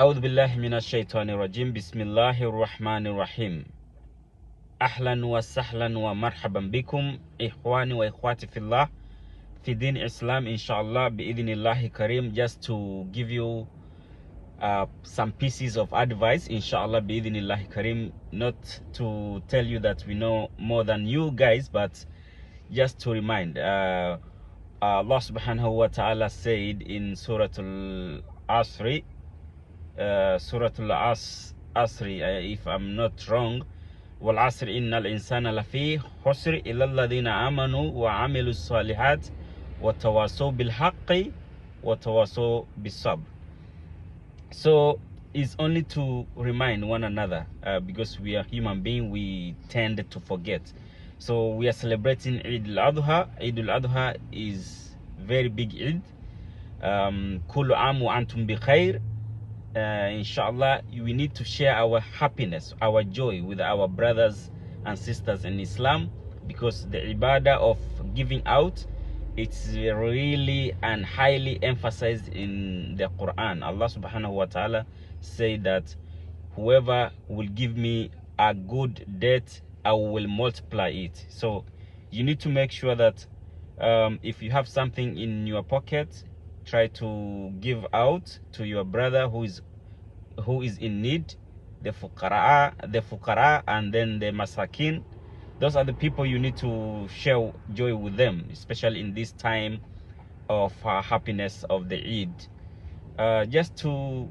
أعوذ بالله من الشيطان الرجيم بسم الله الرحمن الرحيم أهلا وسهلا ومرحبا بكم إخواني وإخواتي في الله في دين Islam inshallah بإذن الله كريم. Just to give you some pieces of advice inshallah بإذن الله كريم, not to tell you that we know more than you guys, but just to remind. Allah subhanahu wa ta'ala said in Surah Al-Asri, Surah Al-Asri, if I'm not wrong, وَالْعَصْرِ إِنَّ الْإِنسَانَ لَفِي خُسْرٍ إِلَّا الَّذِينَ آمَنُوا وَعَمِلُوا الصَّالِحَاتِ وَتَوَاصَوْا بِالْحَقِّ وَتَوَاصَوْا بِالصَّبْرِ. So it's only to remind one another, because we are human beings, we tend to forget. So we are celebrating Eid al-Adha. Eid al-Adha is very big Eid. Kullu am wa antum bi khair. Inshallah, we need to share our happiness, our joy with our brothers and sisters in Islam, because the ibadah of giving out, it's really and highly emphasized in the Quran. Allah subhanahu wa ta'ala said that whoever will give me a good debt, I will multiply it. So you need to make sure that if you have something in your pocket, try to give out to your brother who is in need, the fuqara, and then the masakin. Those are the people you need to share joy with them, especially in this time of happiness of the Eid. Just to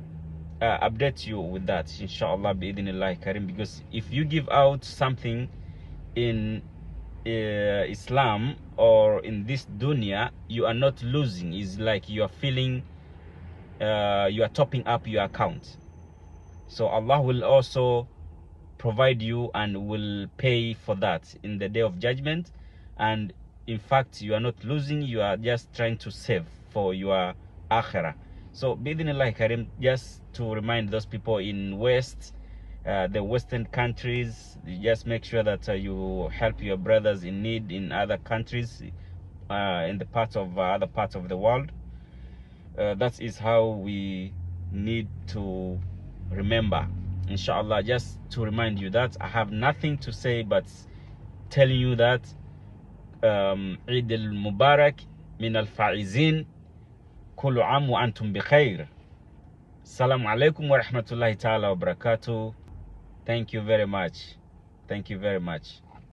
update you with that, inshallah bi'idhnillah karim, because if you give out something in Islam or in this dunya, you are not losing. It's like you are feeling you are topping up your account. So Allah will also provide you and will pay for that in the day of judgment. And in fact, you are not losing, you are just trying to save for your akhirah. So bidinillah karim, just to remind those people in the western countries, just make sure that you help your brothers in need in other countries, in the other parts of the world. That is how we need to remember, inshallah. Just to remind you that I have nothing to say but telling you that Eid al-Mubarak min al-Faizin, kullu am wa antum bi khair. Assalamu alaikum wa rahmatullahi ta'ala wa barakatuh. Thank you very much. Thank you very much.